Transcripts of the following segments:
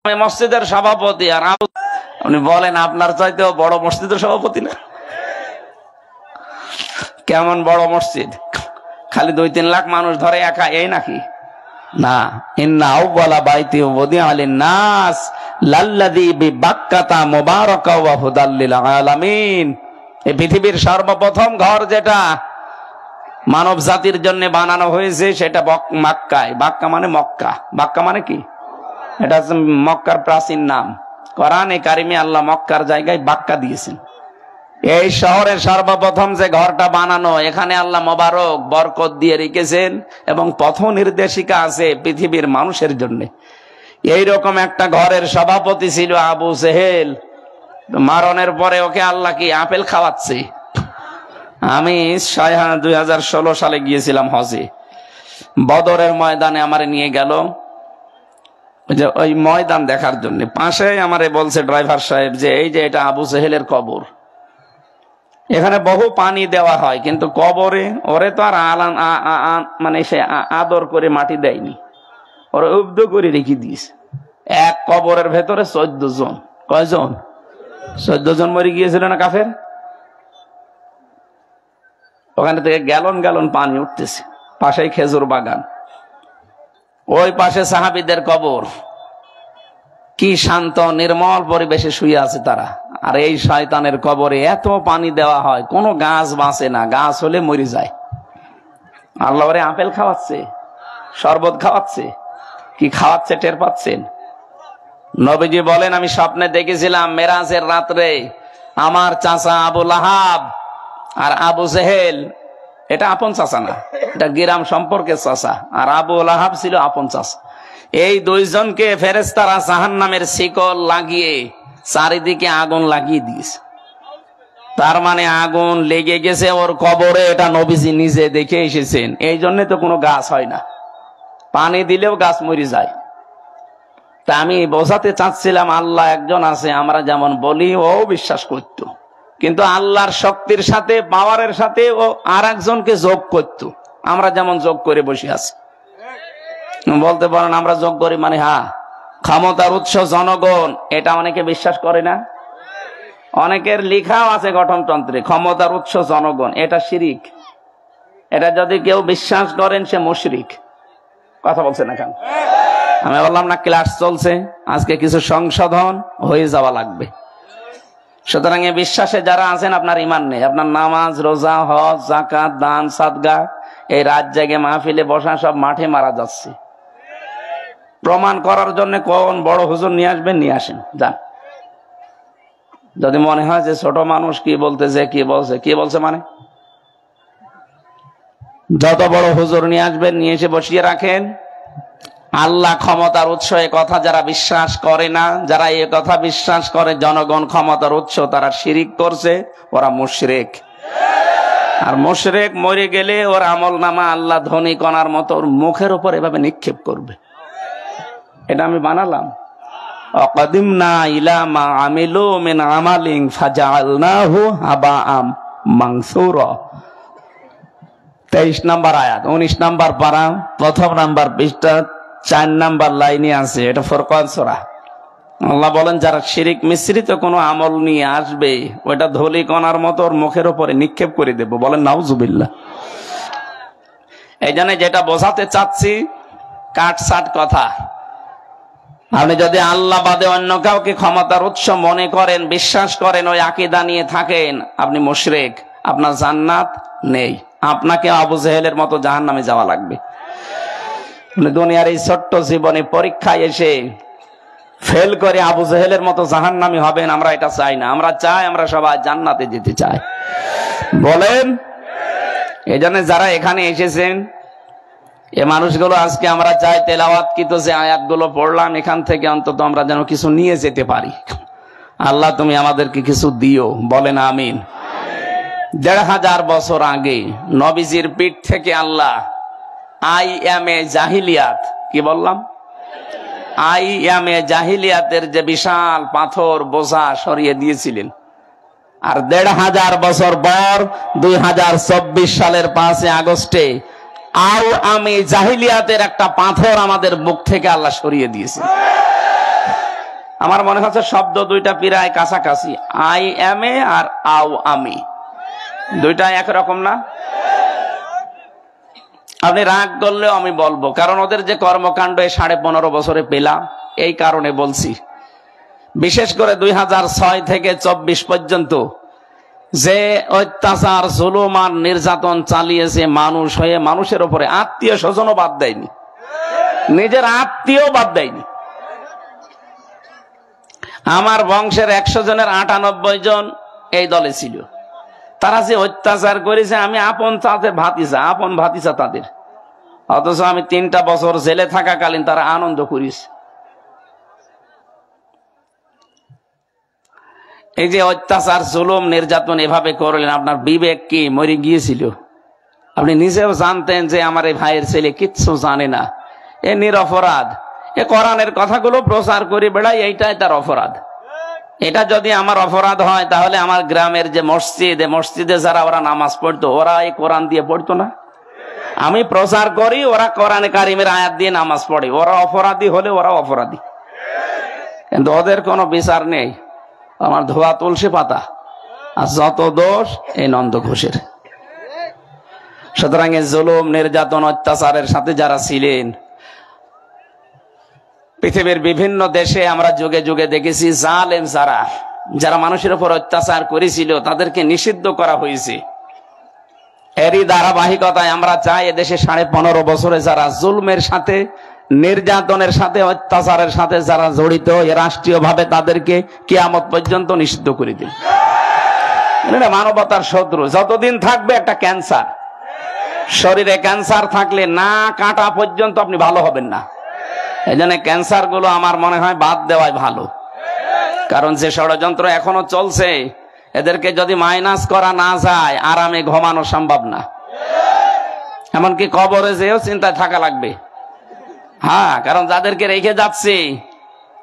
মসজিদের সভাপতি, আর আপনি বলেন আপনার চাইতেও বড় মসজিদের সভাপতি না? কেমন বড় মসজিদ? খালি 2-3 লাখ মানুষ ধরে একা, এই নাকি? না, ইন্না আউওয়ালা বাইতি উযিআ লিন-নাস লাল্লাযী বিবাক্কাতা মুবারাকা ওয়া হুদাল লিল আলামিন। এই পৃথিবীর সর্বপ্রথম ঘর যেটা মানব জাতির জন্য বানানো হয়েছে সেটা মক্কায়। বাক্কা মানে মক্কা। বাক্কা মানে কি? এটা হচ্ছে মক্কার প্রাচীন নাম। কোরআনে কারিমে আল্লাহ মক্কার জায়গায় বাক্কা দিয়েছেন। এই শহরের সর্বপ্রথম যে ঘরটা বানানো, এখানে আল্লাহ মোবারক বরকত দিয়ে রেখেছেন এবং পথ নির্দেশিকা আছে পৃথিবীর মানুষের জন্য। এইরকম একটা ঘরের সভাপতি ছিল আবু জেহেল। মারণের পরে ওকে আল্লাহ কি আপেল খাওয়াচ্ছে? আমি 2016 সালে গিয়েছিলাম হজে। বদরের ময়দানে আমারে নিয়ে গেল ওই ময়দান দেখার জন্য। পাশে আমারে বলছে ড্রাইভার সাহেব যে এই যে এটা আবু জেহেলের কবর, এখানে বহু পানি দেওয়া হয় কিন্তু কবরে ওরে তো আর মানে সে আদর করে মাটি দেয়নি, ওরা উব্দ করে রেখে দিয়েছে। এক কবরের ভেতরে 14 জন। কয়জন? 14 জন মরে গিয়েছিল না কাফের? ওখানে থেকে গ্যালন গ্যালন পানি উঠতেছে। পাশেই খেজুর বাগান, ওই পাশে সাহাবীদের কবর। কি শান্ত নির্মল পরিবেশে শুয়ে আছে তারা। আর এই শয়তানের কবরে এত পানি দেওয়া হয়, কোনো গাছ বাঁচে না, গাছ হলে মরে যায়। আল্লাহ ওরে আপেল খাওয়াচ্ছে, শরবত খাওয়াচ্ছে। কি খাওয়াচ্ছে টের পাচ্ছেন? নবীজি বলেন, আমি স্বপ্নে দেখেছিলাম মেরাজের রাত্রে আমার চাচা আবু লাহাব আর আবু জেহেল, এটা আপন চাচা না, এটা গিরাম সম্পর্কের চাচা, আর আবু লাহাব ছিল আপন চাচা। এই দুইজনকে ফেরেশতারা জাহান্নামের শিকল লাগিয়ে চারিদিকে আগুন লাগিয়ে দিয়েছে। তার মানে আগুন লেগে গেছে ওর কবরে। এটা নবীজি নিজে দেখে এসেছেন। এই জন্য তো কোনো গাছ হয় না, পানি দিলেও গাছ মরে যায়। তা আমি বোঝাতে চাচ্ছিলাম আল্লাহ একজন আছে, আমরা যেমন বলি ও বিশ্বাস করত, কিন্তু আল্লাহর শক্তির সাথে পাওয়ারের সাথে ও আর একজনকে যোগ করত। আমরা যেমন যোগ করে বসে আছি। বলতে পারেন আমরা যোগ করি মানে হ্যাঁ, ক্ষমতার উৎস জনগণ, এটা অনেকে বিশ্বাস করে না। অনেকের লেখাও আছে গঠনতন্ত্রে, ক্ষমতার উৎস জনগণ। এটা শিরিক। এটা যদি কেউ বিশ্বাস করেন সে মুশরিক। কথা বলছে না কেন? আমি বললাম না ক্লাস চলছে, আজকে কিছু সংশোধন হয়ে যাওয়া লাগবে। সুতরাং এই বিশ্বাসে যারা আছেন আপনার ইমান নেই, আপনার নামাজ রোজা হজ যাকাত দান সাদগা এই রাত জাগে মাহফিলে বসা সব মাঠে মারা যাচ্ছে। প্রমাণ করার জন্য কোন বড় হুজুর নিয়ে আসবেন, নিয়ে আসেন, যান। যদি মনে হয় যে ছোট মানুষ কি বলতেছে, কি বলছে মানে যত বড় হুজুর নিয়ে আসবেন, নিয়ে এসে বসিয়ে রাখেন। আল্লাহ ক্ষমতার উৎস এ কথা যারা বিশ্বাস করে না, যারা এ কথা বিশ্বাস করে জনগণ ক্ষমতার উৎস, তারা শিরিক করছে, ওরা মুশরিক। আর মুশরিক মরে গেলে ওর আমল নামা আল্লাহ ধনী কণার মতো ওর মুখের উপর এভাবে নিক্ষেপ করবে। এটা আমি বানালাম। অকদিমনা ইলা মা আমিলু মিন আমালিন ফাজআলনাহু হাবাআম মানসুরা। 23 নম্বর আয়াত, 19 নম্বর পারা, প্রথম নাম্বার পৃষ্ঠা, 4 নম্বর লাইনে আছে। এটা ফুরকান সূরা। আল্লাহ বলেন যারা শিরিক মিশ্রিত কোনো আমল নিয়ে আসবে, ওটা ধলি কণার মতো ওর মুখের উপরে নিক্ষেপ করে দেব। বলেন নাউজুবিল্লাহ। এই জন্য যেটা বোঝাতে চাচ্ছি, কাটসাট কথা। আপনি যদি আল্লাহ বাদে অন্য কাউকে ক্ষমতার উৎস মনে করেন, বিশ্বাস করেন, ওই আকীদা নিয়ে থাকেন, আপনি মুশরিক। আপনার জান্নাত নেই, আপনাকে আবু জেহেলের মতো জাহান্নামে যাওয়া লাগবে। দুনিয়ার এই ছোট্ট জীবনে পরীক্ষায় এসে ফেল করে আবু জেহেলের মতো জাহান্নামী হবেন, আমরা এটা চাই না। আমরা চাই আমরা সবাই জান্নাতে যেতে চাই। বলেন, এই জন্য যারা এখানে এসেছেন এ মানুষগুলো, আজকে আমরা চাই তেলাওয়াতকৃত যে আয়াতগুলো পড়লাম, এখান থেকে অন্তত আমরা যেন কিছু নিয়ে যেতে পারি। আল্লাহ তুমি আমাদেরকে কিছু দিও। বলেন আমিন। 1500 বছর আগে নবীজির পিঠ থেকে আল্লাহ আইয়ামে জাহিলিয়াত, কি বললাম, আইয়ামে জাহিলিয়াতের যে বিশাল পাথর বোঝা সরিয়ে দিয়েছিলেন। আর 1500 বছর পর 2024 সালের 5 আগস্টে আমি জাহিলিয়াতের একটা পাথর আমাদের বুক থেকে আল্লাহ সরিয়ে দিয়েছে। আমার মনে হচ্ছে শব্দ দুইটা প্রায় কাছাকাছি, আই এম এ আর আও আমি, দুইটা একরকম না? আপনি রাগ করলেও আমি বলবো, কারণ ওদের যে কর্মকাণ্ড 15.5 বছরে পেলাম, এই কারণে বলছি। বিশেষ করে 2006 থেকে 24 পর্যন্ত যে অত্যাচার, জুলুম আর নির্যাতন চালিয়েছে মানুষ হয়ে, মানুষের উপরে আত্মীয় স্বজনও বাদ দেয়নি, নিজের আত্মীয় বাদ দেয়নি। আমার বংশের 100 জনের 98 জন এই দলে ছিল। তারা যে অত্যাচার করেছে, আমি আপন তাদের ভাতিজা, আপন ভাতিজা তাদের, অথচ আমি 3টা বছর জেলে থাকাকালীন তারা আনন্দ করেছে। এই যে অত্যাচার, জুলুম, নির্যাতন এভাবে করলেন, আপনার বিবেক কি মরে গিয়েছিল? আপনি নিজেও জানতেন যে আমার এই ভাইয়ের ছেলে কিচ্ছু জানে না, এ নিরপরাধ, এ কোরআনের কথাগুলো প্রচার করে বেড়ায়, এইটাই তার অপরাধ। এটা যদি আমার অপরাধ হয়, তাহলে আমার গ্রামের যে মসজিদে যারা ওরা নামাজ পড়তো, ওরা এই কোরআন দিয়ে পড়তো না? আমি প্রচার করি, ওরা কোরআনে কারিমের আয়াত দিয়ে নামাজ পড়ে, ওরা অপরাধী হলে ওরা অপরাধী, কিন্তু ওদের কোনো বিচার নেই। আমার ধোয়া তুলসী পাতা, আর যত দোষ এই নন্দ ঘোষের। সুতরাং এই জুলুম, নির্যাতন, অত্যাচারের সাথে যারা ছিলেন, পৃথিবীর বিভিন্ন দেশে আমরা যুগে যুগে দেখেছি, জালেম যারা মানুষের উপর অত্যাচার করেছিল তাদেরকে নিষিদ্ধ করা হয়েছে। এরই ধারাবাহিকতায় আমরা চাই এদেশে 15.5 বছরে যারা জুলমের সাথে, নির্যাতনের সাথে, অত্যাচারের সাথে যারা জড়িত, রাষ্ট্রীয় ভাবে তাদেরকে কিয়ামত পর্যন্ত নিষিদ্ধ করে দিন। মানবতার শত্রু যতদিন থাকবে একটা ক্যান্সার, শরীরে ক্যান্সার থাকলে না কাটা পর্যন্ত আপনি ভালো হবেন না। এই জন্য ক্যান্সার গুলো আমার মনে হয় বাদ দেওয়াই ভালো, কারণ যে ষড়যন্ত্র এখনো চলছে, এদেরকে যদি মাইনাস করা না যায়, আরামে ঘুমানো সম্ভব না। এমনকি কবরে যেও চিন্তায় থাকা লাগবে। হ্যাঁ, কারণ যাদেরকে রেখে যাচ্ছে,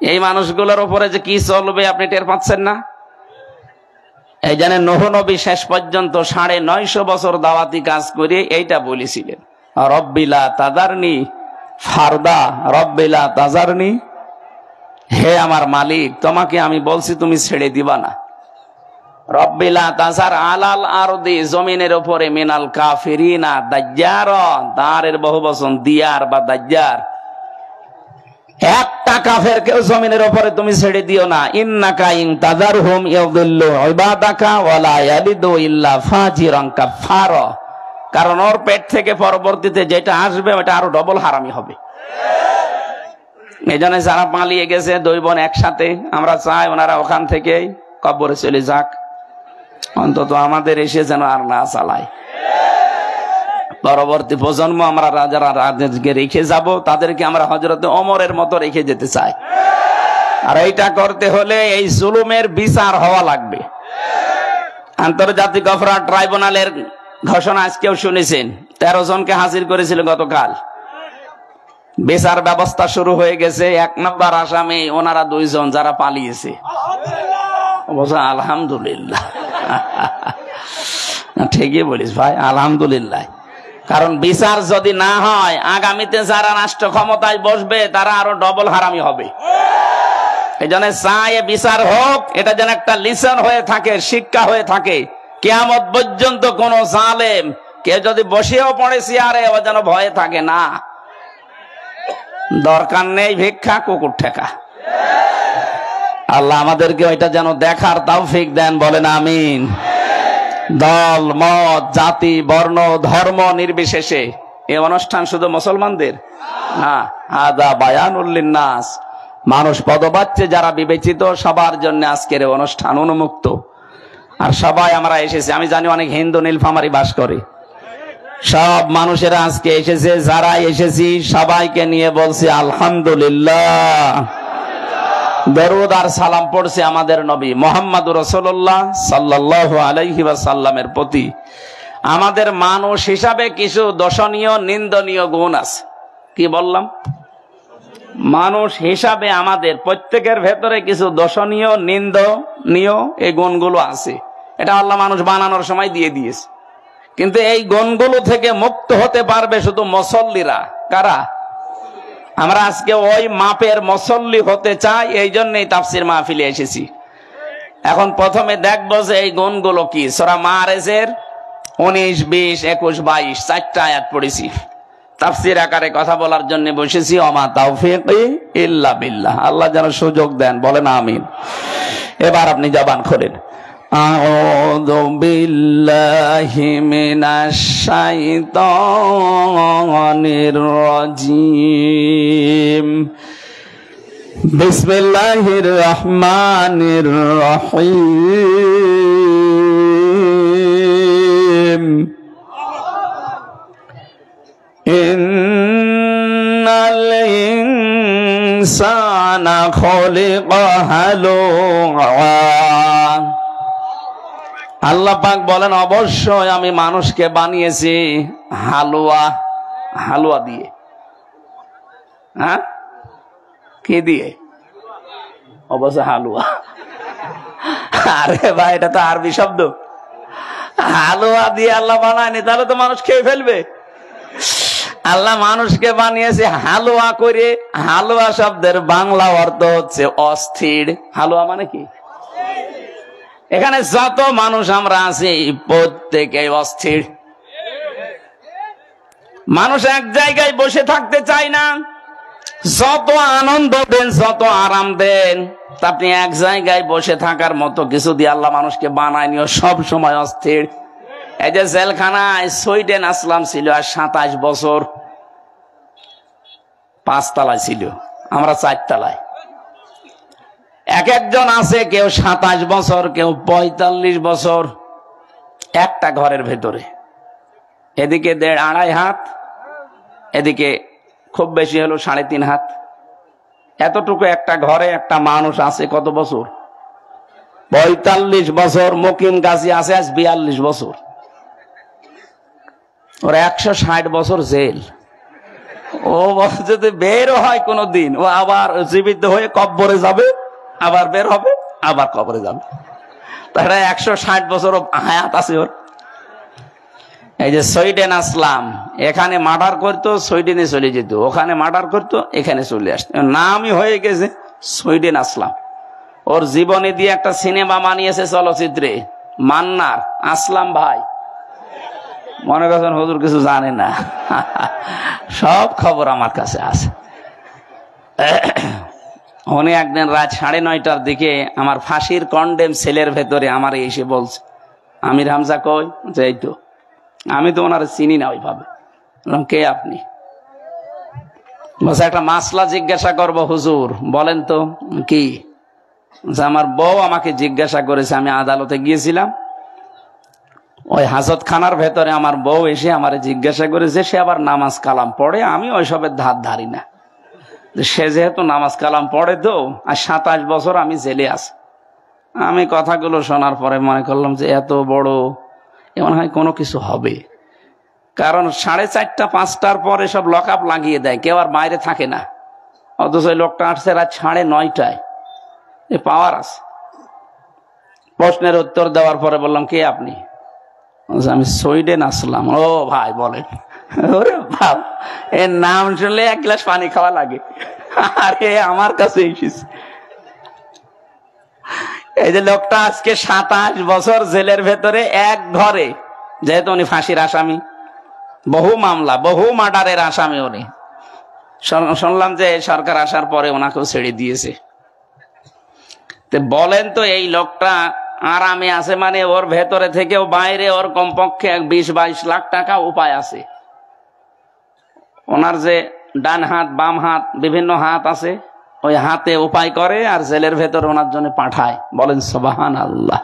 এই মানুষগুলোর উপরে যে কি চলবে আপনি টের পাচ্ছেন না। এই জন্য নূহ নবী শেষ পর্যন্ত 950 বছর দাওয়াতি কাজ করে এইটা বলেছিলেন, রব্বিলা তাজারনি ফারদা, রব্বিলা তাজারনি, হে আমার মালিক, তোমাকে আমি বলছি তুমি ছেড়ে দিবা না। রব্বিলা তাজার আলাল আরদি, জমিনের উপরে মিনাল কাফিরিনা দাজ্জার, দাঁড়ের বহুবচন দিয়ার বা দাজ্জার, একটা কাফের কেউ জমিনের উপরে তুমি ছেড়ে দিও না। ইন্নাকা ইন তাজারহুম ইউদিল্লু ইবাদাকা ওয়ালা ইয়ালিদু ইল্লা ফাজিরান কাফারা, কারণ ওর পেট থেকে পরবর্তীতে যেটা আসবে ওটা আরো ডবল হারামি হবে। এই জন্য যারা পালিয়ে গেছে 2 বোন একসাথে, আমরা চাই ওনারা ওখান থেকে কবরে চলে যাক, অন্তত আমাদের এসে যেন আর না চালায়। পরবর্তী প্রজন্ম আমরা যারা রাজনীতিকে রেখে যাব, তাদেরকে আমরা হযরতে ওমরের মতো রেখে যেতে চাই। আর এইটা করতে হলে এই জুলুমের বিচার হওয়া লাগবে। আন্তর্জাতিক অপরাধ ট্রাইব্যুনালের ঘোষণা আজকেও শুনেছেন, 13 জনকে হাজির করেছিল গতকাল। বিচার ব্যবস্থা শুরু হয়ে গেছে। 1 নম্বর আসামি ওনারা 2 জন যারা পালিয়েছে। আলহামদুলিল্লাহ, ঠিকই বলিস ভাই, আলহামদুলিল্লাহ। কারণ বিচার যদি না হয়, আগামীতে যারা রাষ্ট্র ক্ষমতায় বসবে তারা আরো ডবল হারামি হবে। এই জন্য চাই বিচার হোক, এটা যেন একটা লিসন হয়ে থাকে, শিক্ষা হয়ে থাকে। কিয়ামত পর্যন্ত কোন জালেম কেউ যদি বসেও পড়ে চেয়ারে, ও যেন ভয়ে থাকে না। দরকার নেই ভিক্ষা, কুকুর ঠেকা। আল্লাহ আমাদেরকে ওইটা যেন দেখার তৌফিক দেন, বলেন আমিন। দল, মত, জাতি, বর্ণ, ধর্ম নির্বিশেষে এই অনুষ্ঠান শুধু মুসলমানদের না, আদা বায়ানুল লিন্নাস, মানুষ পদবাচ্চে যারা বিবেচিত সবার জন্য আজকের অনুষ্ঠান উন্মুক্ত। আর সবাই আমরা এসেছি, আমি জানি অনেক হিন্দু নীলফামারী বাস করে, সব মানুষেরা আজকে এসেছে। যারা এসেছি সবাইকে নিয়ে বলছি আলহামদুলিল্লাহ। দরুদ আর সালাম পড়ছে আমাদের নবী মুহাম্মদুর রাসূলুল্লাহ সাল্লাল্লাহু আলাইহি ওয়াসাল্লামের প্রতি। আমাদের মানুষ হিসাবে কিছু দর্শনীয়, নিন্দনীয় গুণ আছে। কি বললাম? মানুষ হিসাবে আমাদের প্রত্যেকের ভেতরে কিছু দর্শনীয়, নিন্দনীয় এই গুণগুলো আছে। এটা আল্লাহ মানুষ বানানোর সময় দিয়ে দিয়েছে। কিন্তু এই গুণগুলো থেকে মুক্ত হতে পারবে শুধু মুসল্লিরা। কারা? আমরা আজকে ওই মাপের মুসল্লি হতে চাই, এই জন্যই তাফসীর মাহফিলে এসেছি। এখন প্রথমে দেখবো যে এই গুণগুলো কি। সূরা মাআরিজের 19, 20, 21, 22 চারটা আয়াত পড়েছি। তাফসীর আকারে কথা বলার জন্য বসেছি। ওমা তাওফীকি ইল্লা বিল্লাহ। আল্লাহ যেন সুযোগ দেন, বলেন আমিন। এবার আপনি জবান খোলেন। আউযু বিল্লাহি মিনাশ শাইতানির রাজীম। বিসমিল্লাহির রহমানির রহিম। ইন্নাল ইনসানা খুলিকা হালুআ। আল্লাহ পাক বলেন, অবশ্যই আমি মানুষকে বানিয়েছি হালুয়া। হালুয়া দিয়ে। হ্যাঁ, কি দিয়ে? অবশ্য হালুয়া। আরে ভাই, এটা তো আরবি শব্দ। হালুয়া দিয়ে আল্লাহ বানায়নি, তাহলে তো মানুষ খেয়ে ফেলবে। আল্লাহ মানুষকে বানিয়েছে হালুয়া করে। হালুয়া শব্দের বাংলা অর্থ হচ্ছে অস্থির। হালুয়া মানে কি? এখানে যত মানুষ আমরা আছি প্রত্যেকে অস্থির। মানুষ এক জায়গায় বসে থাকতে চায় না। যত আনন্দ দেন, যত আরাম দেন, আপনি এক জায়গায় বসে থাকার মতো কিছু দিয়ে আল্লাহ মানুষকে বানায়নিও, সব সময় অস্থির। এই যে জেলখানায় সুইডেন আসলাম ছিল আর 27 বছর, 5 তলায় ছিল, আমরা 4 তলায়। এক একজন আছে, কেউ 27 বছর, কেউ 45 বছর, একটা ঘরের ভেতরে। এদিকে 1.5-2.5 হাত, এদিকে খুব বেশি হলো 3.5 হাত। এতটুকু একটা ঘরে একটা মানুষ আছে কত বছর? 45 বছর। মুকিম গাজী আছে আজ 42 বছর। ওর 160 বছর জেল। ও যদি বেরও হয় কোনদিন, ও আবার জীবিত হয়ে কবরে যাবে, আবার বের হবে, আবার কবরে যাবে। তাহলে 160 বছর হায়াত আছে ওর। এই যে সুইডেন আসলাম, এখানে মার্ডার করতো, সুইডেনে চলে যেত, ওখানে মার্ডার করতো, এখানে চলে আসতো। নামই হয়ে গেছে সুইডেন আসলাম। ওর জীবনে দিয়ে একটা সিনেমা বানিয়েছে চলচ্চিত্রে, মান্নার। আসলাম ভাই মনে করছেন হুজুর কিছু জানে না, সব খবর আমার কাছে আছে। উনি একদিন রাত 9:30টার দিকে আমার ফাঁসির কন্ডেম সেলের ভেতরে আমার এসে বলছে, আমির হামজা কই? যে এই তো। আমি তো ওনার চিনি না ওইভাবে। বললাম, কে আপনি? বলছে, একটা মাসলা জিজ্ঞাসা করবো হুজুর। বলেন তো। কি? আমার বউ আমাকে জিজ্ঞাসা করেছে। আমি আদালতে গিয়েছিলাম, ওই হাজতখানার ভেতরে আমার বউ এসে আমার জিজ্ঞাসা করেছে। সে আবার নামাজ কালাম পড়ে, আমি ওইসবের ধার ধারি না। সে যেহেতু নামাজ কালাম পড়ে তো, আর 27 বছর আমি জেলে আছি। আমি কথাগুলো শোনার পরে মনে করলাম যে এত বড় এমন হয় কোনো কিছু হবে। কারণ 4:30-5টার পরে সব লক আপ লাগিয়ে দেয়, কেউ আর বাইরে থাকে না। অথচ ওই লোকটা আসছে রাত 9:30টায়। এ পাওয়ার আছে। প্রশ্নের উত্তর দেওয়ার পরে বললাম, কে আপনি? আমি সুইডেন আসলাম। ও ভাই বলেন। ওরে বাপ, এর নাম শুনলে 1 গ্লাস পানি খাওয়া লাগে। আরে আমার কাছে এসেছে। এই যে লোকটা আজকে 27 বছর জেলের ভেতরে এক ঘরে, যেহেতু উনি ফাঁসির আসামি, বহু মামলা, বহু মার্ডারের আসামি উনি। শুনলাম যে সরকার আসার পরে ওনাকেও ছেড়ে দিয়েছে। তো বলেন তো, এই লোকটা আরামে আছে মানে ওর ভেতরে থেকেও বাইরে ওর কমপক্ষে 20-22 লাখ টাকা উপায় আছে। ওনার যে ডান হাত, বাম হাত, বিভিন্ন হাত আছে, ওই হাতে উপায় করে আর জেলের ভেতরে ওনার জন্য পাঠায়। বলেন সুবহানাল্লাহ।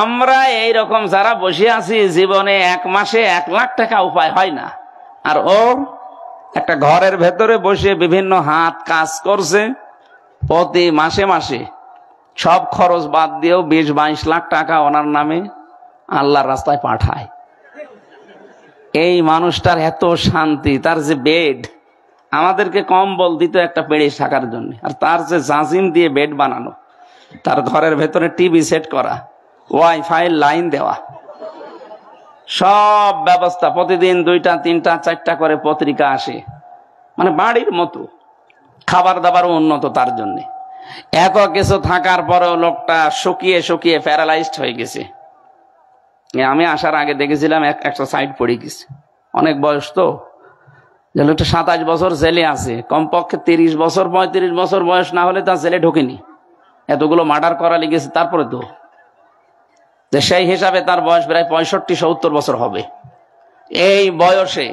আমরা এইরকম যারা বসে আছি, জীবনে 1 মাসে 1 লাখ টাকা উপায় হয় না, আর ওর একটা ঘরের ভেতরে বসে বিভিন্ন হাত কাজ করছে। প্রতি মাসে মাসে সব খরচ বাদ দিয়েও 20-22 লাখ টাকা ওনার নামে আল্লাহর রাস্তায় পাঠায়। এই মানুষটার এত শান্তি। তার যে বেড, আমাদেরকে কম্বল দিত একটা পেড়ে থাকার জন্য, আর তার যে জাজিম দিয়ে বেড বানানো, তার ঘরের ভেতরে টিভি সেট করা, ওয়াইফাই লাইন দেওয়া, সব ব্যবস্থা, প্রতিদিন 2টা 3টা 4টা করে পত্রিকা আসে, মানে বাড়ির মতো, খাবার দাবারও উন্নত তার জন্য। এত কিছু থাকার পরেও লোকটা শুকিয়ে শুকিয়ে প্যারালাইজড হয়ে গেছে। আমি আসার আগে দেখেছিলাম একটা সাইড পড়ে গেছে, অনেক বয়স তো, যে লোকটা 27 বছর জেলে আছে, কমপক্ষে 30 বছর 35 বছর বয়স না হলে তার জেলে ঢোকেনি, এতগুলো মার্ডার করা লেগেছে। তারপরে তো সেই হিসাবে তার বয়স প্রায় 65-70 বছর হবে। এই বয়সে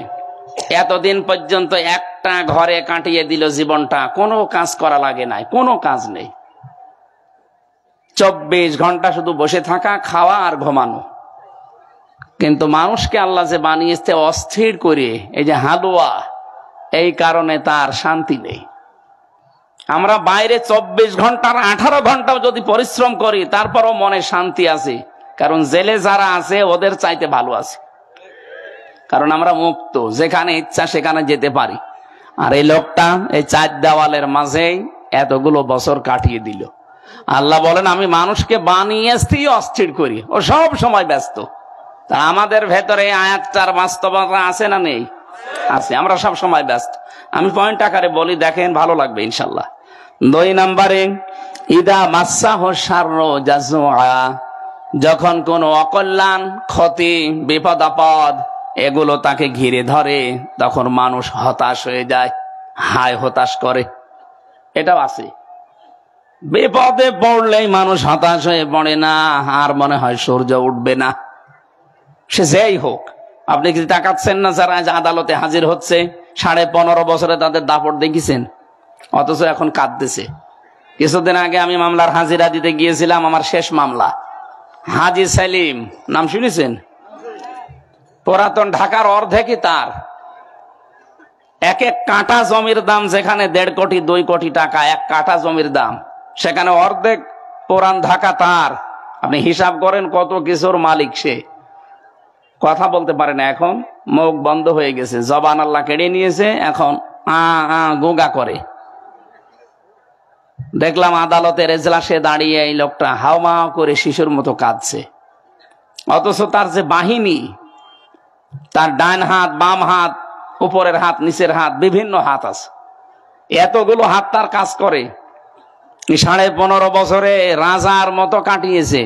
এতদিন পর্যন্ত একটা ঘরে কাটিয়ে দিল জীবনটা, কোনো কাজ করা লাগে নাই, কোনো কাজ নেই, 24 ঘন্টা শুধু বসে থাকা, খাওয়া আর ঘুমানো। কিন্তু মানুষকে আল্লাহ যে বানিয়েছে অস্থির করে, এই যে হালুয়া, এই কারণে তার শান্তি নেই। আমরা বাইরে 24 ঘন্টার 18 ঘন্টাও যদি পরিশ্রম করি তারপরও মনে শান্তি আছে, কারণ জেলে যারা আছে ওদের চাইতে ভালো আছে, কারণ আমরা মুক্ত, যেখানে ইচ্ছা সেখানে যেতে পারি। আর এই লোকটা এই 4 দেওয়ালের মাঝেই এতগুলো বছর কাটিয়ে দিল। আল্লাহ বলেন আমি মানুষকে বানিয়েছি অস্থির করি, ও সব সময় ব্যস্ত। তা আমাদের ভেতরে আয়াতটার বাস্তবতা আছে না নেই? আছে, আমরা সব সময় ব্যস্ত। আমি পয়েন্ট আকারে বলি, দেখেন ভালো লাগবে ইনশাল্লাহ। 2 নম্বরে, ইদা মাসাহ শাররু জাজুআ, যখন কোন অকল্যাণ, ক্ষতি, বিপদ আপদ এগুলো তাকে ঘিরে ধরে তখন মানুষ হতাশ হয়ে যায়, হায় হতাশ করে। এটাও আছে, বিপদে পড়লেই মানুষ হতাশ হয়ে পড়ে না, আর মনে হয় সূর্য উঠবে না। সে যেই হোক, আপনি কি তাকাচ্ছেন না যারা আজ আদালতে হাজির হচ্ছে, 15.5 বছরে তাদের দাপট দেখেছেন, অথচ এখন কাঁদতেছে। কিছুদিন আগে আমি মামলার হাজিরা দিতে গিয়েছিলাম, আমার শেষ মামলা, হাজি সেলিম নাম শুনেছেন? পুরাতন ঢাকার অর্ধেকই তার। এক কাঠা জমির দাম যেখানে 1.5 কোটি 2 কোটি টাকা, এক কাঠা জমির দাম, সেখানে অর্ধেক পুরান ঢাকা তার। আপনি হিসাব করেন কত কিছুর মালিক সে। কথা বলতে পারে না, এখন মুখ বন্ধ হয়ে গেছে, জবান আল্লাহ কেড়ে নিয়েছে, এখন গোগা করে। দেখলাম আদালতের এজলাসে দাঁড়িয়ে এই লোকটা হাওমা করে শিশুর মতো কাঁদছে, অথচ তার যে বাহিনী, তার ডান হাত, বাম হাত, উপরের হাত, নিচের হাত, বিভিন্ন হাত আছে, এতগুলো হাত তার কাজ করে। 15.5 বছরে রাজার মতো কাটিয়েছে,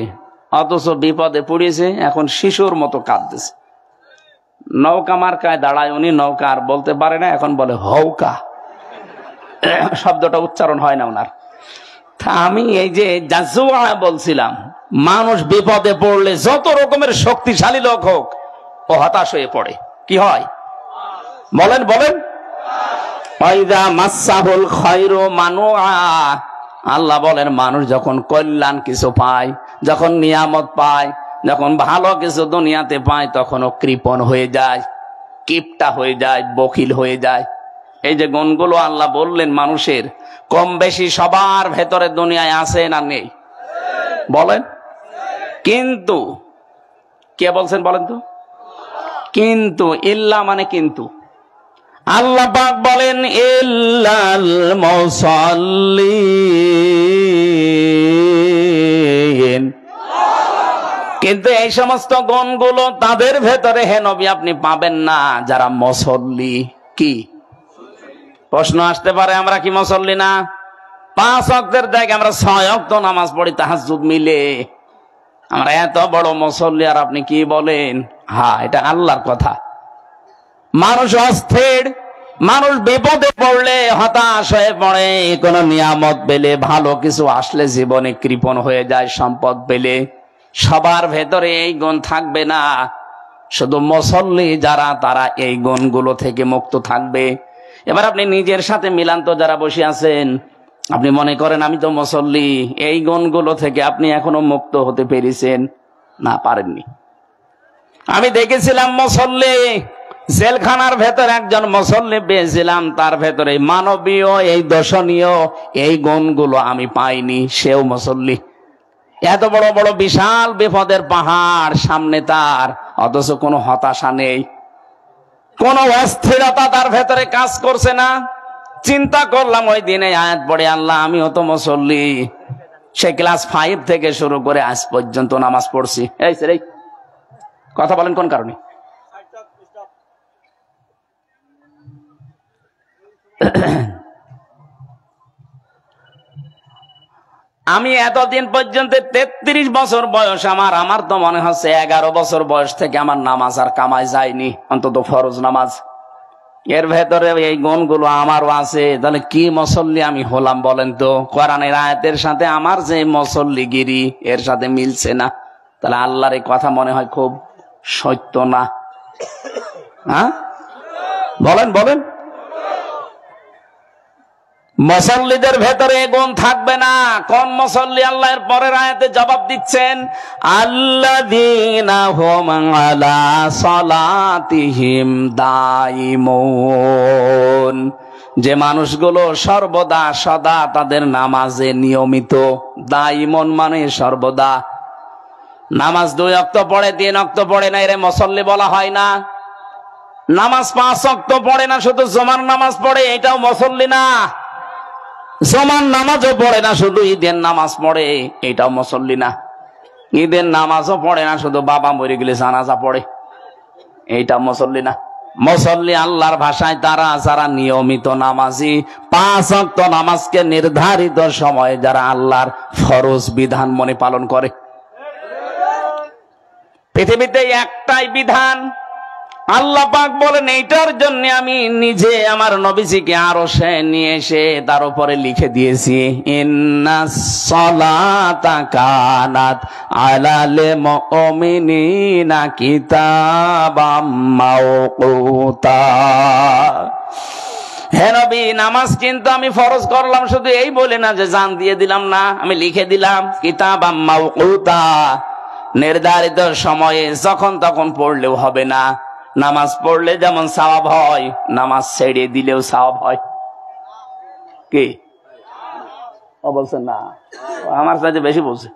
অথচ বিপদে পড়েছে, এখন শিশুর মতো কাঁদতেছে। নৌকা মার্কায় দাঁড়ায় উনি, নৌকা আর বলতে পারে না, এখন বলে হৌকা, শব্দটা উচ্চারণ হয় না ওনার। আমি এই যে জাজুয়া বলছিলাম, মানুষ বিপদে পড়লে যত রকমের শক্তিশালী লোক হোক, ও হতাশ হয়ে পড়ে। কি হয় বলেন বলেন? ওয়াইদা মাসাহুল খায়রু মানুআ, আল্লাহ বলেন মানুষ যখন কল্যাণ কিছু পায়, যখন নিয়ামত পায়, যখন ভালো কিছু দুনিয়াতে পায়, তখন ও কৃপণ হয়ে যায়, কিপটা হয়ে যায়, বখিল হয়ে যায়। এই যে গুণগুলো আল্লাহ বললেন মানুষের, কম বেশি সবার ভেতরে দুনিয়ায় আছে না নেই? বলেন। কিন্তু কে বলছেন বলেন তো? কিন্তু, ইল্লা মানে কিন্তু। আল্লাহ পাক বলেন ইল্লাল মুসাল্লিন, কিন্তু এই সমস্ত গুণগুলো তাদের ভেতরে হে নবী আপনি পাবেন না যারা মুসল্লি। কি প্রশ্ন আসতে পারে, আমরা কি মুসল্লি না? 5 ওয়াক্তের জায়গায় আমরা 6 ওয়াক্ত নামাজ পড়ি তাহাজ্জুদ মিলে, আমরা এত বড় মুসল্লি, আর আপনি কি বলেন? হ্যাঁ, এটা আল্লাহর কথা। মানুষ অস্থির, মানুষ বিপদে পড়লে হতাশ হয়ে পড়ে, কোন নিয়ামত পেলে, ভালো কিছু আসলে জীবনে কৃপণ হয়ে যায়, সম্পদ পেলে। সবার ভেতরে এই গুণ থাকবে না, শুধু মুসল্লি যারা তারা এই গুণগুলো থেকে মুক্ত থাকবে। এবার আপনি নিজের সাথে মিলান তো, যারা বসে আছেন, আপনি মনে করেন আমি তো মুসল্লি, এই গুণগুলো থেকে আপনি এখনো মুক্ত হতে পেরেছেন না? পারেননি। আমি দেখেছিলাম মুসল্লি, জেলখানার ভেতর একজন মুসল্লি পেয়েছিলাম, তার ভেতরে মানবীয় এই দর্শনীয় এই গুণগুলো আমি পাইনি, সেও মুসল্লি। এত বড় বড় বিশাল বিপদের পাহাড় সামনে তার, অথচ কোনো হতাশা নেই, কোন অস্থিরতা তার ভেতরে কাজ করছে না। চিন্তা করলাম ওই দিনে আয়াত পড়ে, আল্লাহ আমিও তো মুসল্লি, সে ক্লাস 5 থেকে শুরু করে আজ পর্যন্ত নামাজ পড়ছি। এই কথা বলেন কোন কারণে? আমি এতদিন পর্যন্ত 33 বছর বয়স আমার তো মনে হচ্ছে 11 বছর বয়স থেকে আমার নামাজ আর কামাই যায়নি, অন্তত ফরজ নামাজ। এর ভেতরে এই গুণগুলো আমারও আছে, তাহলে কি মুসল্লি আমি হলাম বলেন তো? কোরআনের আয়াতের সাথে আমার যে মুসল্লিগিরি এর সাথে মিলছে না, তাহলে আল্লাহর এই কথা মনে হয় খুব সত্য না? হ্যাঁ বলেন বলেন। মুসল্লিদের ভেতরে গুণ থাকবে না। কোন মুসল্লি? আল্লাহর পরের আয়াতে জবাব দিচ্ছেন, আল্লাযীনা হুম আলা সালাতিহিম দাইমুন, যে মানুষগুলো সর্বদা সদা তাদের নামাজে নিয়মিত। দাইমুন মানে সর্বদা। নামাজ 2 ওয়াক্ত পড়ে, 3 ওয়াক্ত পড়ে না, এরে মুসল্লি বলা হয় না। নামাজ 5 ওয়াক্ত পড়ে না, শুধু জুমার নামাজ পড়ে, এটাও মুসল্লি না। জুমার নামাজও পড়ে না, শুধু ঈদের নামাজ পড়ে, এটাও মুসল্লি না। ঈদের নামাজও পড়ে না, শুধু বাবা মরে গেলে জানাজা পড়ে, এইটা মুসল্লি না। মুসল্লি আল্লাহর ভাষায় তারা যারা নিয়মিত নামাজি, 5 ওয়াক্ত নামাজকে নির্ধারিত সময়ে যারা আল্লাহর ফরজ বিধান মনে পালন করে। পৃথিবীতে একটাই বিধান, আল্লাহ পাক বলেন এইটার জন্য আমি নিজে আমার নবীজিকে আরশে নিয়ে এসে তার উপরে লিখে দিয়েছি, ইন্নাস সালাতা কানাত আলাল মুমিনিনা কিতাবাম মাওকুতা। হে নবী, নামাজ কিন্তু আমি ফরজ করলাম, শুধু এই বলে না যে জান দিয়ে দিলাম, না, আমি লিখে দিলাম কিতাবাম মাওকুতা, নির্ধারিত সময়ে যখন তখন পড়লেও হবে না। নামাজ পড়লে যেমন সওয়াব হয়, নামাজ ছেড়ে দিলেও সওয়াব হয়। কি বলছেন না? আমার সাথে বেশি বলছে।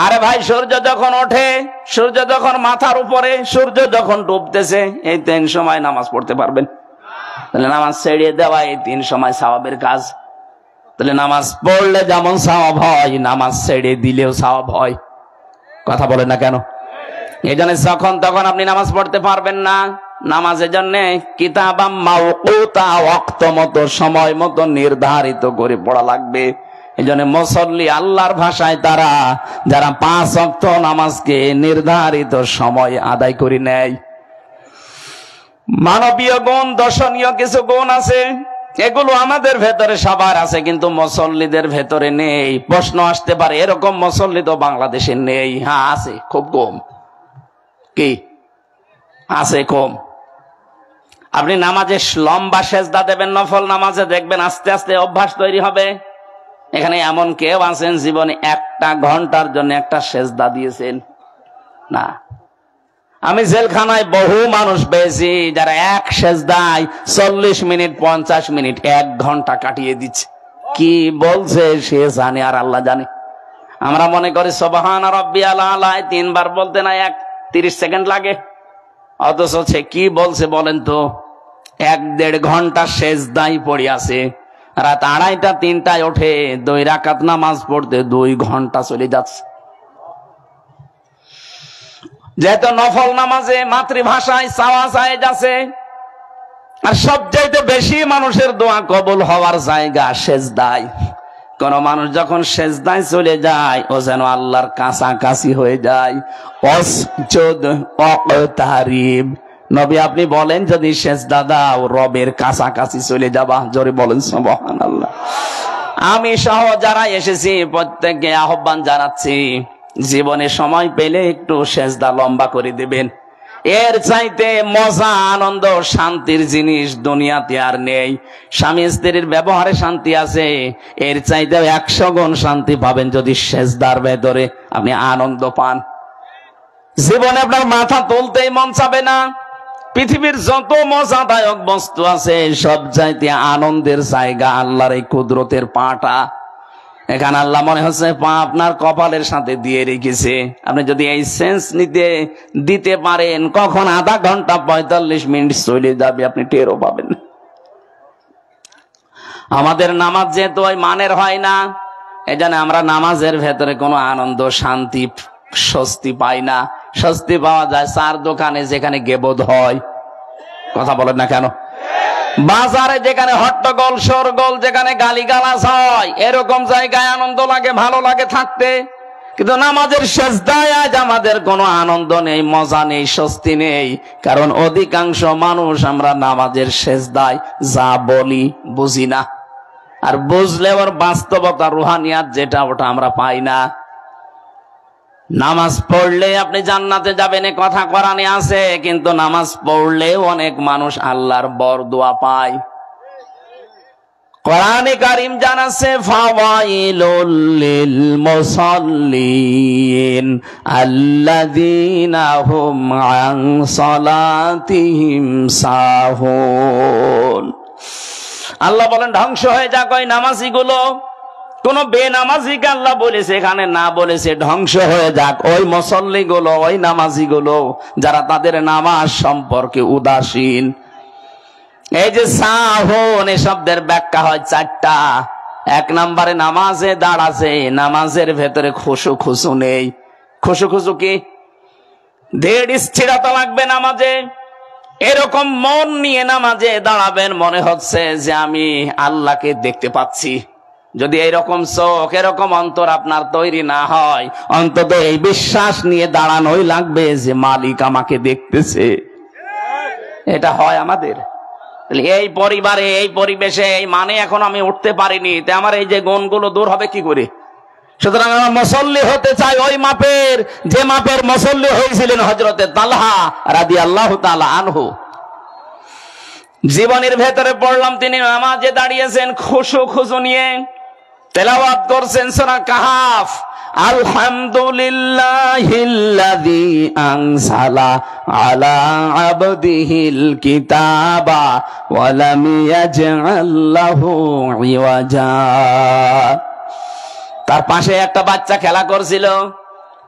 আরে ভাই, সূর্য যখন ওঠে, সূর্য যখন মাথার উপরে, সূর্য যখন ডুবতেছে, এই 3 সময় নামাজ পড়তে পারবেন? তাহলে নামাজ ছেড়ে দেওয়া এই 3 সময় সওয়াবের কাজ। তাহলে নামাজ পড়লে যেমন সওয়াব হয়, নামাজ ছেড়ে দিলেও সওয়াব হয়। কথা বলেন না কেন? এই জন্য যখন তখন আপনি নামাজ পড়তে পারবেন না। নামাজের জন্য কিতাবাম মাওকুতা, ওয়াক্ত মতো, সময় মতো নির্ধারিত করে পড়া লাগবে। এই জন্য মুসল্লি আল্লাহর ভাষায় তারা যারা 5 ওয়াক্ত নামাজকে নির্ধারিত সময় আদায় করে নেয়। মানবীয় গুণ, দর্শনীয় কিছু গুণ আছে, এগুলো আমাদের ভেতরে সবার আছে, কিন্তু মুসল্লিদের ভেতরে নেই। প্রশ্ন আসতে পারে, এরকম মুসল্লি তো বাংলাদেশে নেই। হ্যাঁ আছে, খুব কম। কি আছে? কম। আপনি নামাজে লম্বা সেজদা দেবেন, নফল নামাজে দেখবেন আস্তে আস্তে অভ্যাস তৈরি হবে। এখানে এমন কেউ আছেন জীবনে 1 ঘন্টার জন্য একটা সেজদা দিয়েছেন? না। আমি জেলখানায় বহু মানুষ পেয়েছি যারা এক সেজদায় 40 মিনিট, 50 মিনিট, 1 ঘন্টা কাটিয়ে দিচ্ছে। কি বলছে সে জানে আর আল্লাহ জানে। আমরা মনে করি সুবহানা রাব্বিয়াল আলা 3 বার বলতে না 30 সেকেন্ড লাগে, অথচ সে কি বলছে বলেন তো? 1-1.5 ঘন্টা সেজদায় পড়ে আছে। রাত 2:30টা 3টায় ওঠে 2 রাকাত নামাজ পড়তে 2 ঘন্টা চলে যাচ্ছে। যেহেতু নফল নামাজে মাতৃভাষায় চাওয়া জায়েজ আছে, আর সবচাইতে বেশি মানুষের দোয়া কবুল হওয়ার জায়গা সেজদায়। কোন মানুষ যখন সেজদায় চলে যায়, ও যেন আল্লাহর কাছাকাছি হয়ে যায়। ওয়াসজুদ ওয়াকতারিব, নবী আপনি বলেন যদি সেজদা দাও রবের কাছাকাছি চলে যাবা। জোরে বলেন সুবহানাল্লাহ। আমি সহ যারা এসেছি প্রত্যেককে আহ্বান জানাচ্ছি, জীবনে সময় পেলে একটু সেজদা লম্বা করে দিবেন। এর চাইতে মজা, আনন্দ, শান্তির জিনিস দুনিয়াতে আর নেই। স্বামী স্ত্রীর ব্যবহারে শান্তি আছে, এর চাইতে 100 গুণ শান্তি পাবেন যদি সেজদার ভেতরে আপনি আনন্দ পান। জীবনে আপনার মাথা তুলতেই মন চাবে না। পৃথিবীর যত মজাদায়ক বস্তু আছে সব চাইতে আনন্দের জায়গা আল্লাহর এই কুদরতের পাটা। এখানে আল্লাহ মনে হচ্ছে পা আপনার কপালের সাথে দিয়ে রেখেছে। আপনি যদি এই সেন্স দিতে পারেন, কখন আধা ঘন্টা 45 মিনিট চলে যাবে আপনি টেরও পাবেন। আমাদের নামাজ যেহেতু ওই মানের হয় না, এই জন্য আমরা নামাজের ভেতরে কোনো আনন্দ, শান্তি, স্বস্তি পাই না। স্বস্তি পাওয়া যায় 4 দোকানে যেখানে গেবদ হয়। কথা বলেন না কেন? বাজারে যেখানে হট্টগোল শোরগোল, যেখানে গালিগালাজ হয়, এরকম জায়গায় আনন্দ লাগে, ভালো লাগে থাকতে। কিন্তু নামাজের সেজদায় আজ আমাদের কোনো আনন্দ নেই, মজা নেই, স্বস্তি নেই। কারণ অধিকাংশ মানুষ আমরা নামাজের সেজদায় যা বলি বুঝি না, আর বুঝলে ওর বাস্তবতা রুহানিয়াত যেটা ওটা আমরা পাই না। নামাজ পড়লে আপনি জান্নাতে যাবেন এ কথা কোরআনে আছে, কিন্তু নামাজ পড়লেও অনেক মানুষ আল্লাহর বরদোয়া পায়। কোরআনে কারীম জানাচ্ছে ফাওয়াইলুল লিল মুসাল্লিন আল্লাযীনা হুম আন সালাতিহিম সাহুন। আল্লাহ বলেন ধ্বংস হয়ে যাক ওই নামাজীগুলো। কোন বেনামাজিকে আল্লাহ বলেছে এখানে না, বলেছে ধ্বংস হয়ে যাক ওই মুসল্লিগুলো, ওই নামাজিগুলো যারা তাদের নামাজ সম্পর্কে উদাসীন। এই যে সাহুন, এই শব্দের ব্যাখ্যা হয় চারটা। এক নম্বরে নামাজে দাঁড়াছে, নামাজের ভেতরে খুশু খুশু নেই। খুশু খুশু কি? ধীর স্থিরতা লাগবে নামাজে। এরকম মন নিয়ে নামাজে দাঁড়াবেন, মনে হচ্ছে যে আমি আল্লাহকে দেখতে পাচ্ছি। যদি এরকম চোখ, এরকম অন্তর আপনার তৈরি না হয়, অন্তত এই বিশ্বাস নিয়ে দাঁড়ানোই লাগবে যে মালিক আমাকে দেখতেছে। এটা হয় আমাদের এই পরিবারে, এই পরিবেশে, এই মানে এখন আমি উঠতে পারিনি, তে আমার এই যে গুণগুলো দূর হবে কি করে? সুতরাং আমরা মুসল্লি হতে চাই ওই মাপের, যে মাপের মুসল্লি হয়েছিলেন হযরতে তালহা রাদিয়াল্লাহু তাআলা আনহু। জীবনের ভেতরে পড়লাম তিনি নামাজে দাঁড়িয়েছেন খুশু খুশু নিয়ে, তেলাওয়াত করছেন সূরা কাহাফ। আলহামদুলিল্লাহিল্লাযী আনজালা আলা আবদিহিল কিতাবা ওয়া লাম ইয়াজআল লাহু ইওয়াজা। তার পাশে একটা বাচ্চা খেলা করছিল।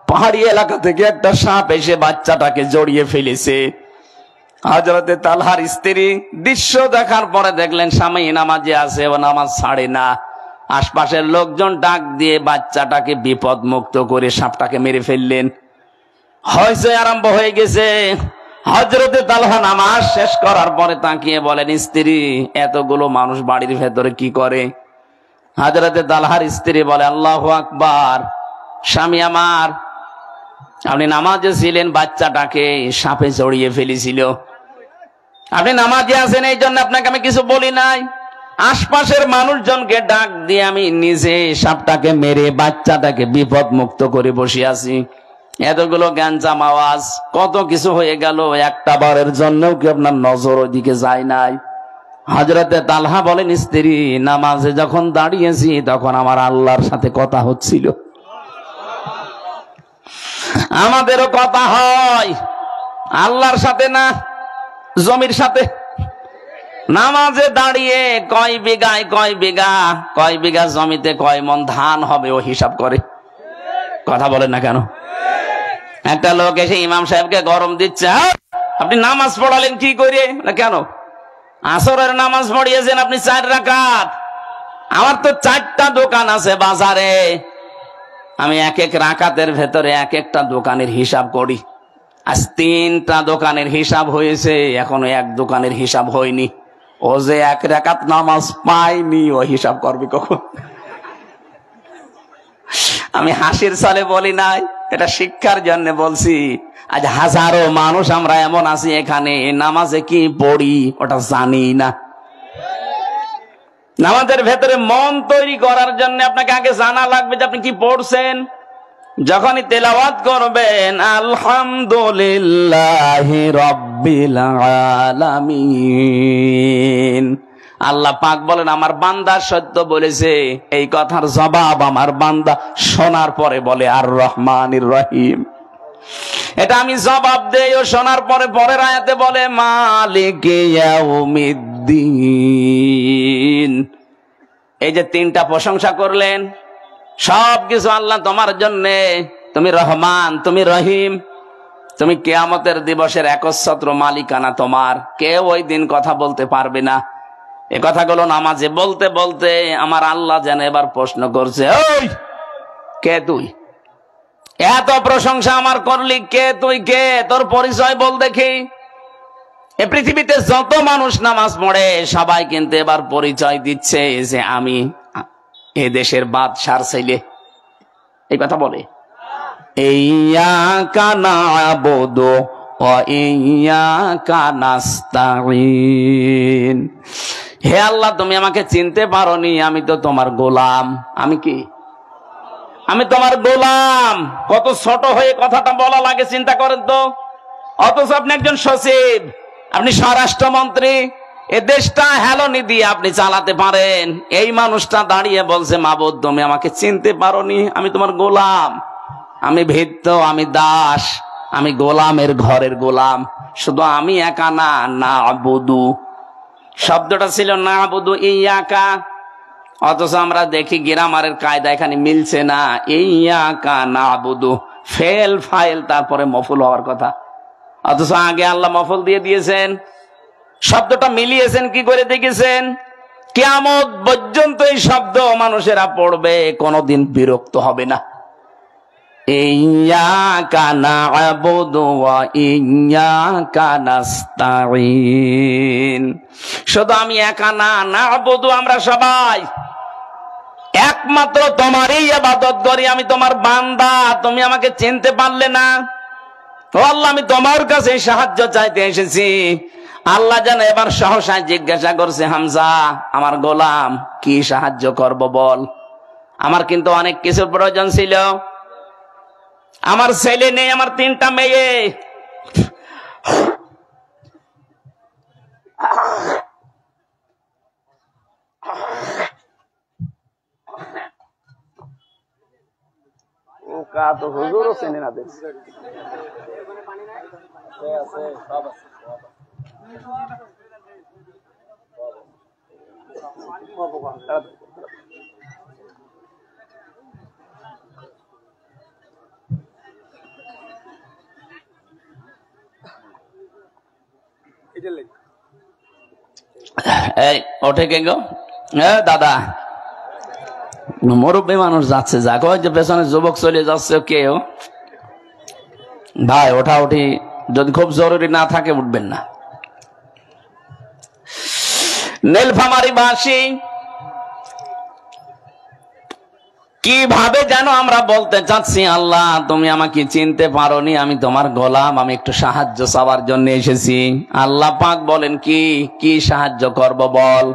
পাহাড়ি এলাকা থেকে একটা সাপ এসে বাচ্চাটাকে জড়িয়ে ফেলেছে। হযরতে তালহার স্ত্রী দৃশ্য দেখার পরে দেখলেন স্বামী নামাজে আছে, ও নামাজ ছাড়ে না। আশপাশের লোকজন ডাক দিয়ে বাচ্চাটাকে বিপদ মুক্ত করে সাপটাকে মেরে ফেললেন। হইচই আরম্ভ হয়ে গেছে। হযরতে তালহা নামাজ শেষ করার পরে তাকিয়ে বলেন, স্ত্রী এতগুলো মানুষ বাড়ির ভেতরে কি করে? হযরতে তালহার স্ত্রী বলে, আল্লাহু আকবার, স্বামী আমার, আপনি নামাজে ছিলেন, বাচ্চাটাকে সাপে জড়িয়ে ফেলেছিল। আপনি নামাজে আছেন, এই জন্য আপনাকে আমি কিছু বলি নাই। আশপাশের মানুষজনকে ডাক দিয়ে আমি নিজে সাপটাকে মেরে বাচ্চাটাকে বিপদ মুক্ত করে বসে আছি। এতগুলো গ্যাঞ্জাম আওয়াজ, কত কিছু হয়ে গেল, একটা বারের জন্যও কি আপনার নজর ওইদিকে যায় নাই? হযরতে তালহা বলেন, স্ত্রী নামাজে যখন দাঁড়িয়েছি তখন আমার আল্লাহর সাথে কথা হচ্ছিল। আমাদেরও কথা হয়, আল্লাহর সাথে না, জমির সাথে। নামাজে দাঁড়িয়ে কয় বিঘায় কয় বিঘা, কয় বিঘা জমিতে কয় মন ধান হবে ও হিসাব করে। কথা বলেন না কেন? একটা লোক এসে ইমাম সাহেবকে গরম দিচ্ছে, আপনি নামাজ পড়ালেন কি করে? কেন? আসরের নামাজ পড়িয়েছেন আপনি 4 রাকাত। আমার তো 4টা দোকান আছে বাজারে, আমি এক এক রাকাতের ভেতরে এক একটা দোকানের হিসাব করি। আজ 3টা দোকানের হিসাব হয়েছে, এখনো এক দোকানের হিসাব হয়নি। ও যে 1 রাকাত নামাজ পায়নি, ও হিসাব করবে কখন? আমি হাসির ছলে বলি নাই, এটা শিক্ষার জন্য বলছি। আজ হাজারো মানুষ আমরা এমন আছি এখানে, নামাজে কি পড়ি ওটা জানি না। নামাজের ভেতরে মন তৈরি করার জন্য আপনাকে আগে জানা লাগবে যে আপনি কি পড়ছেন। যখনই তেলাওয়াত করবেন আলহামদুলিল্লাহি রাব্বিল আলামিন, আল্লাহ পাক বলেন আমার বান্দা সত্য বলেছে, এই কথার জবাব আমার বান্দা শোনার পরে বলে আর রহমানির রহিম। এটা আমি জবাব দেই, ও শোনার পরে পরের আয়াতে বলে মালিকি ইয়াউমিদ্দিন। এই যে 3টা প্রশংসা করলেন, সবকিছু আল্লাহ তোমার জন্যে। তুমি রহমান, তুমি রহিম, তুমি কিয়ামতের দিবসের একচ্ছত্র মালিকানা তোমার। কেউ ওই দিন কথা বলতে পারবে না। এ কথাগুলো নামাজে বলতে বলতে আমার আল্লাহ যেন এবার প্রশ্ন করছে, ওই কে তুই? এত প্রশংসা আমার করলি, কে তুই? কে? তোর পরিচয় বল দেখি। এ পৃথিবীতে যত মানুষ নামাজ পড়ে সবাই কিন্তু এবার পরিচয় দিচ্ছে যে আমি এ দেশের বাদশার ছেলে, এই কথা বলে। ইয়্যাকা না'বুদু ওয়া ইয়্যাকা নাস্তাঈন। হে আল্লাহ, তুমি আমাকে চিনতে পারোনি, আমি তো তোমার গোলাম। আমি কি? আমি তোমার গোলাম। কত ছোট হয়ে কথাটা বলা লাগে চিন্তা করেন তো। অথচ আপনি একজন সচিব, আপনি স্বরাষ্ট্রমন্ত্রী, এ দেশটা হেলনি দিয়ে আপনি চালাতে পারেন। এই মানুষটা দাঁড়িয়ে বলছে, মাবুদ তুমি আমাকে চিনতে পারোনি, আমি তোমার গোলাম, আমি ভৃত্য, আমি দাস, আমি গোলামের ঘরের গোলাম। শুধু আমি একা না, না'বুদু শব্দটা ছিল না'বুদু ইয়্যাকা। অথচ আমরা দেখি গ্রামারের কায়দা এখানে মিলছে না। ইয়্যাকা না'বুদু ফেল ফাইল তারপরে মফুল হওয়ার কথা, অথচ আগে আল্লাহ মফুল দিয়ে দিয়েছেন। শব্দটা মিলিয়েছেন কি করে দেখেছেন? কিয়ামত পর্যন্ত এই শব্দ মানুষেরা পড়বে, কোনোদিন বিরক্ত হবে না। ইয়্যাকা না'বুদু ওয়া ইয়্যাকা নাস্তাঈন। শুধু আমি একা না, না'বুদু আমরা সবাই একমাত্র তোমারই ইবাদত করি, আমি তোমার বান্দা, তুমি আমাকে চিনতে পারলে না। ও আল্লাহ, আমি তোমার কাছে সাহায্য চাইতে এসেছি। আল্লাহ যেন এবার সহসায় জিজ্ঞাসা করছে, হামজা আমার গোলাম, কি সাহায্য করব বল। আমার কিন্তু অনেক কিছুর প্রয়োজন ছিল। আমার ছেলে নেই, আমার 3টা মেয়ে। ও কা তো হুজুরও চেনে না দেখছি। এই ওঠে কে গো? দাদা, মুরব্বী মানুষ যাচ্ছে, যাক ওই যে পেছনে যুবক চলে যাচ্ছে, কেউ ভাই ওঠা উঠি যদি খুব জরুরি না থাকে উঠবেন না। নীলফামারী বাসী কিভাবে যেন আমরা বলতে চাচ্ছি, আল্লাহ তুমি আমাকে চিনতে পারোনি, আমি তোমার গোলাম, আমি একটু সাহায্য চাওয়ার জন্য এসেছি। আল্লাহ পাক বলেন, কি সাহায্য করব বল।